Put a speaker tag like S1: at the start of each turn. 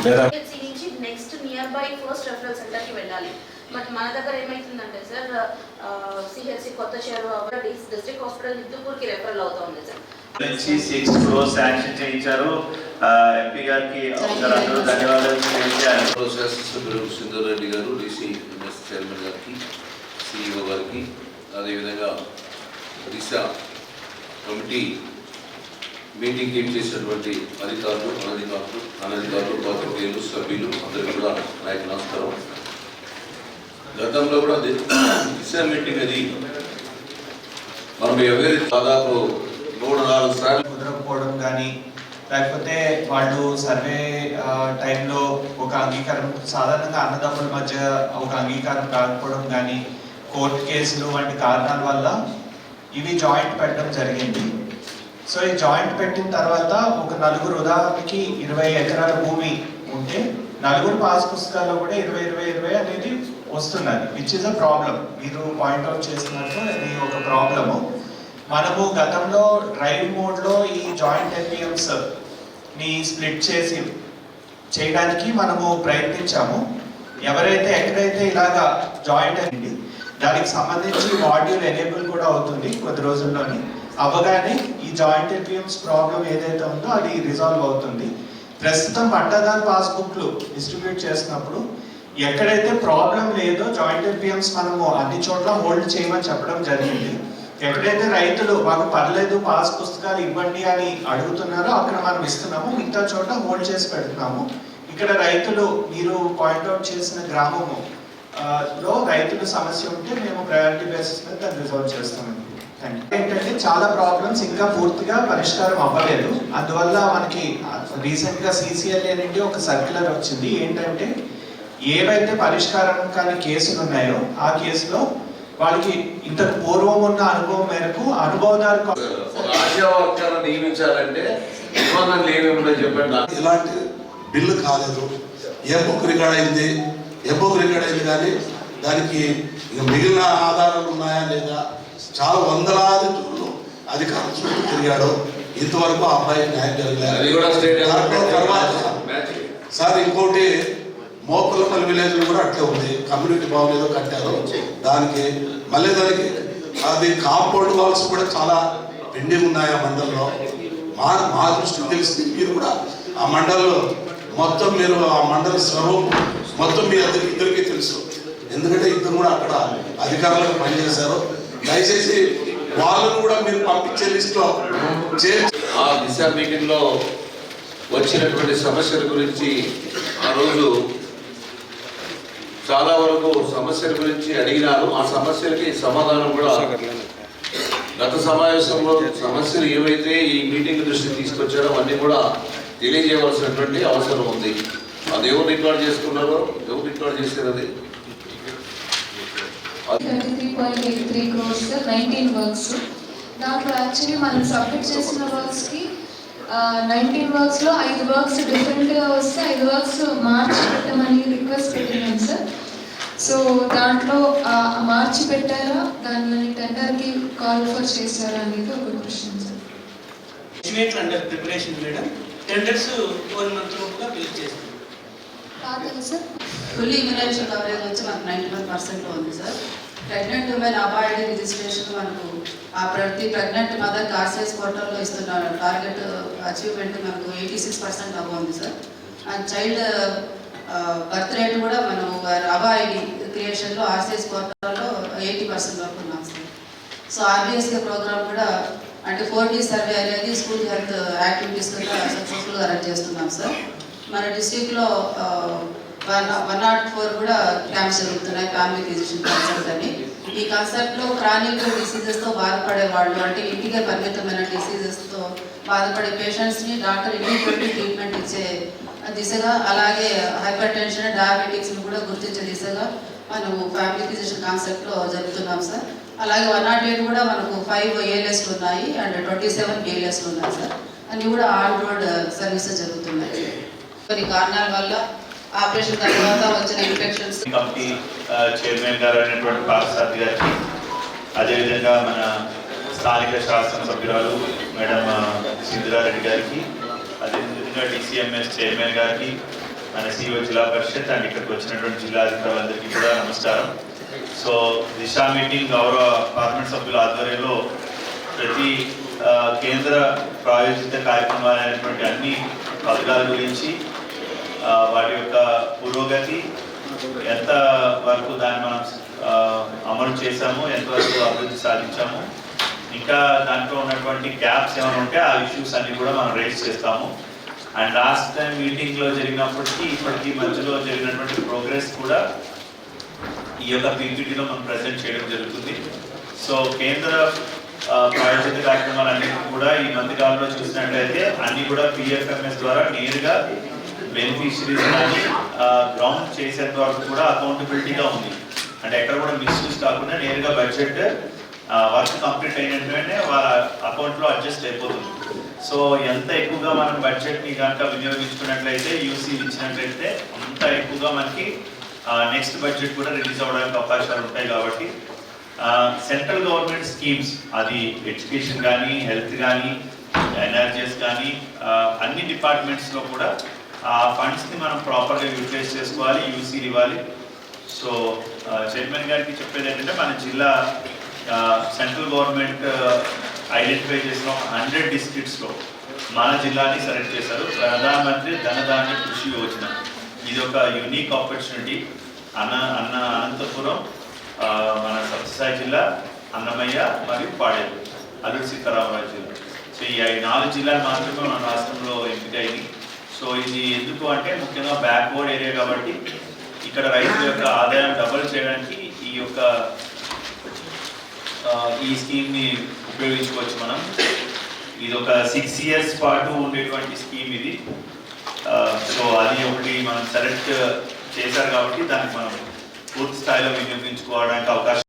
S1: నుంచి next near by first referral సెంటర్కి వెళ్ళాలి. బట్ మన దగ్గర ఏమైతుందంటే సార్ సిహెచ్సి కొత్త చెరువు డిస్ట్రిక్ట్ హాస్పిటల్ హిందూపూర్కి రెఫరల్ అవుతా ఉంది సార్.
S2: 6 crores శాంక్షన్ చేయించారు. ఎంపీ గారికి అందరూ ధన్యవాదాలు తెలియజేయాలి.
S3: శాసనసభ్యులు సింధూర్ రెడ్డి గారు, డీసీఎంఎస్ చైర్మన్ గారికి, సిఇఓ గారికి, అదేవిధంగా దిశ కమిటీ మీటింగ్ ఏం చేసినటువంటి అధికారులు, అనధికారులు, పాత్రికేయులు, సభ్యులు అందరికీ కూడా నాకు నమస్కారం. గతంలో కూడా దిశ మీటింగ్ అది మనం ఎవరి దాదాపు 3-4 సార్లు
S4: కుదరకపోవడం కానీ, లేకపోతే వాళ్ళు సర్వే టైంలో ఒక అంగీకారం, సాధారణంగా అన్నదమ్ముల మధ్య ఒక అంగీకారం కాకపోవడం కానీ, కోర్టు కేసులు వంటి కారణాల వల్ల ఇవి జాయింట్ పెట్టడం జరిగింది. సో ఈ జాయింట్ పెట్టిన తర్వాత ఒక నలుగురు, ఉదాహరణకి 20 ఎకరాల భూమి ఉంటే నలుగురు పాస్ పుస్తకాల్లో కూడా 20 అనేది వస్తున్నది, విచ్ ఇస్ అ ప్రాబ్లం. మీరు పాయింట్అవుట్ చేసినట్టు అది ఒక ప్రాబ్లము. మనము గతంలో డ్రైవ్ మోడ్లో ఈ జాయింట్ ఎన్పిఎంస్ ని స్ప్లిట్ చేయడానికి మనము ప్రయత్నించాము. ఎవరైతే ఎక్కడైతే ఇలాగా జాయింట్ అయింది దానికి సంబంధించి మాడ్యూల్ ఎనేబుల్ కూడా అవుతుంది కొద్ది రోజుల్లోని. అవ్వగానే ఈ జాయింట్ ఎన్పిఎంస్ ప్రాబ్లం ఏదైతే ఉందో అది రిజాల్వ్ అవుతుంది. ప్రస్తుతం పట్టాదారు పాస్బుక్లు డిస్ట్రిబ్యూట్ చేసినప్పుడు ఎక్కడైతే ప్రాబ్లం లేదో జాయింట్ ఎన్పిఎంస్ మనము అన్ని చోట్ల హోల్డ్ చేయమని చెప్పడం జరిగింది. ఎక్కడైతే రైతులు మాకు పర్లేదు పాస్ పుస్తకాలు ఇవ్వండి అని అడుగుతున్నారో అక్కడ మనం ఇస్తున్నాము, మిగతా చోట హోల్డ్ చేసి పెడుతున్నాము. ఇక్కడ రైతులు మీరు పాయింట్అవుట్ చేసిన గ్రామము లో రైతుల సమస్య ఉంటే మేము ప్రయారిటీ బేసిస్ మీద దాన్ని రిజాల్వ్ చేస్తామండి. ఏంటంటే చాలా ప్రాబ్లమ్స్ ఇంకా పూర్తిగా పరిష్కారం అవ్వలేదు. అందువల్ల మనకి రీసెంట్ గా సిసిఎల్ఏ నుండి ఒక సర్క్యులర్ వచ్చింది. ఏంటంటే ఏవైతే పరిష్కారం కాని కేసులు ఉన్నాయో ఆ కేసులో వాళ్ళకి ఇంతకు పూర్వం ఉన్న అనుభవం మేరకు అనుభవదారు
S3: నియమించాలంటే చెప్పండి.
S5: ఇలాంటి బిల్లు కాలేదు, ఏ బుక్ రికార్డ్ అయింది కానీ దానికి ఇక మిగిలిన ఆధారాలు ఉన్నాయా లేదా, చాలా వందలాది అధికారులు చుట్టూ తిరిగాడు, ఇంతవరకు ఆ అబ్బాయి న్యాయం జరగలేదు. తర్వాత సార్ ఇంకోటి మోపులపల్లి విలేజ్ కూడా అట్లే ఉంది, కమ్యూనిటీ భవన్ ఏదో కట్టారు, దానికి మళ్ళీ దానికి అది కాంపౌండ్ వాల్స్ కూడా చాలా పెండింగ్ ఉన్నాయి ఆ మండలంలో. మా దృష్టికి తెలిసి మీరు కూడా ఆ మండలంలో మొత్తం మీరు ఆ మండల స్వరూపం మొత్తం మీ ఇద్దరికీ తెలుసు, ఎందుకంటే ఇద్దరు కూడా అక్కడ అధికారులకు పనిచేశారు. దయచేసి వాళ్ళను కూడా మీరు పంపించే లిస్టులో
S3: ఆ దిశ మీటింగ్ లో వచ్చినటువంటి సమస్యల గురించి ఆ రోజు చాలా వరకు సమస్యల గురించి అడిగినారు. ఆ సమస్యలకి సమాధానం కూడా గత సమావేశంలో సమస్యలు ఏవైతే ఈ మీటింగ్ దృష్టికి తీసుకొచ్చారో అవన్నీ కూడా తెలియజేయవలసినటువంటి అవసరం ఉంది. అది ఎవరు రికార్డ్ చేసుకున్నారో, ఎవరు రికార్డ్ చేశారు, అది
S6: 33.83 crores 19 వర్క్స్. దాంట్లో యాక్చువల్లీ మనం సబ్మిట్ చేసిన వర్క్స్కి 19 వర్క్స్లో 5 వర్క్స్ డిఫరెంట్గా వస్తే 5 వర్క్స్ మార్చి పెట్టమని రిక్వెస్ట్ పెట్టినాం సార్. సో దాంట్లో మార్చి పెట్టారా, దానిని టెండర్కి కాల్ ఫర్ చేశారా అనేది ఒక క్వశ్చన్ సార్.
S7: ఎస్టిమేట్లు under preparation madam, tenders 1 month లోపుగా బిల్ చేస్తాం.
S6: కాదు సార్,
S1: ఫుల్ ఇమ్యునైజేషన్ కవరేజ్ వచ్చి మనకు 91% ఉంది sir. Pregnant women avoid registration మనకు ఆ ప్రతి ప్రెగ్నెంట్ మదర్కి ఆర్సీఎస్ పోర్టల్లో ఇస్తున్న టార్గెట్ అచీవ్మెంట్ మనకు 86% అవ్వంది sir. And child birth rate కూడా మనం అబాయిడ్ క్రియేషన్లో ఆర్సీఎస్ పోర్టల్లో 80% వరకు ఉన్నాం సార్. సో ఆర్బీఎస్కే ప్రోగ్రామ్ కూడా అంటే 4D సర్వే అనేది స్కూల్ హెల్త్ యాక్టివిటీస్ కూడా సక్సెస్ఫుల్గా రన్ చేస్తున్నాం సార్. మన డిస్ట్రిక్ట్లో 104 కూడా క్యాంప్స్ జరుగుతున్నాయి, ఫ్యామిలీ ఫిజిషియన్ కన్సల్ట్ అని. ఈ కన్సల్ట్లో క్రానిక్ డిసీజెస్తో బాధపడే వాళ్ళు, అంటే ఇంటికే పరిమితమైన డిసీజెస్తో బాధపడే పేషెంట్స్ని డాక్టర్ ఇమీడియట్లీ ట్రీట్మెంట్ ఇచ్చే దిశగా, అలాగే హైపర్ టెన్షన్, డయాబెటిక్స్ని కూడా గుర్తించే దిశగా మనము ఫ్యామిలీ ఫిజిషియన్ కాన్సెప్ట్లో జరుగుతున్నాం సార్. అలాగే 108 కూడా మనకు 5 ALSలు ఉన్నాయి అండ్ 27 BLSలు ఉన్నాయి సార్. అన్నీ కూడా ఆన్ రోడ్ సర్వీసెస్ జరుగుతున్నాయి. కొన్ని కారణాల వల్ల ఆపరేషన్ తర్వాత వచ్చిన ఇన్ఫెక్షన్స్
S2: కమిటీ చైర్మన్ గారు అయినటువంటి పార్సాది గారికి, అదేవిధంగా మన స్థానిక శాసనసభ్యురాలు మేడం సింధూరారెడ్డి గారికి, అదేవిధంగా DCMS చైర్మన్ గారికి, మన సిఇఓ జిల్లా పరిషత్ అండ్ ఇక్కడికి వచ్చినటువంటి జిల్లా అధికారులందరికీ కూడా నమస్కారం. సో దిశా మీటింగ్ గౌరవ పార్లమెంట్ సభ్యుల ఆధ్వర్యంలో ప్రతి కేంద్ర ప్రాయోజిత కార్యక్రమాలైనటువంటి అన్ని పథకాల గురించి వాటి యొక్క పురోగతి, ఎంత వరకు దాన్ని మనం అమలు చేశాము, ఎంతవరకు అభివృద్ధి సాధించాము, ఇంకా దాంట్లో ఉన్నటువంటి గ్యాప్స్ ఏమైనా ఉంటే ఆ ఇష్యూస్ అన్ని కూడా మనం రేస్ చేస్తాము. అండ్ లాస్ట్ టైం మీటింగ్లో జరిగినప్పటికీ ఇప్పటికీ మధ్యలో జరిగినటువంటి ప్రోగ్రెస్ కూడా ఈ యొక్క పీపీటీలో మనం ప్రజెంట్ చేయడం జరుగుతుంది. సో కేంద్ర ప్రాయోజిత కార్యక్రమాలన్నీ కూడా ఈ మధ్యకాలంలో చూసినట్లయితే అన్నీ కూడా పిఎఫ్ఎంఎస్ ద్వారా నేరుగా బెనిఫిషరీస్ కానీ గ్రౌండ్ చేసేంత వరకు కూడా అకౌంటబిలిటీగా ఉంది. అంటే ఎక్కడ కూడా మిస్యూజ్ కాకుండా నేరుగా బడ్జెట్ వర్క్ కంప్లీట్ అయిన వెంటనే వాళ్ళ అకౌంట్లో అడ్జస్ట్ అయిపోతుంది. సో ఎంత ఎక్కువగా మనం బడ్జెట్ని కనుక వినియోగించుకున్నట్లయితే, యూసీ ఇచ్చినట్లయితే అంత ఎక్కువగా మనకి నెక్స్ట్ బడ్జెట్ కూడా రిలీజ్ అవ్వడానికి అవకాశాలు ఉంటాయి. కాబట్టి సెంట్రల్ గవర్నమెంట్ స్కీమ్స్, అది ఎడ్యుకేషన్ కానీ, హెల్త్ కానీ, ఎనర్జీస్ కానీ, అన్ని డిపార్ట్మెంట్స్లో కూడా ఆ ఫండ్స్ని మనం ప్రాపర్గా యూటిలైజ్ చేసుకోవాలి, యూసీలు ఇవ్వాలి. సో చైర్మన్ గారికి చెప్పేది ఏంటంటే, మన జిల్లా సెంట్రల్ గవర్నమెంట్ ఐడెంటిఫై చేసిన 100 డిస్ట్రిక్ట్స్లో మన జిల్లాని సెలెక్ట్ చేశారు. ప్రధానమంత్రి ధనధాన్య కృషి యోజన, ఇది ఒక యూనిక్ ఆపర్చునిటీ. అనంతపురం, మన సత్యసాయి జిల్లా, అన్నమయ్య మరియు పాడేరు, అల్లూరి సీతారామరాజు జిల్లా. సో ఈ 4 జిల్లాలు మాత్రమే మన రాష్ట్రంలో ఎంపికైంది. సో ఇది ఎందుకు అంటే ముఖ్యంగా బ్యాక్వర్డ్ ఏరియా కాబట్టి ఇక్కడ రైతుల యొక్క ఆదాయం డబుల్ చేయడానికి ఈ స్కీమ్ని ఉపయోగించుకోవచ్చు మనం. ఇది ఒక 6 years పాటు ఉండేటువంటి స్కీమ్ ఇది. సో అది ఒకటి మనం సెలెక్ట్ చేశారు కాబట్టి దానికి మనం పూర్తి స్థాయిలో వినియోగించుకోవడానికి అవకాశం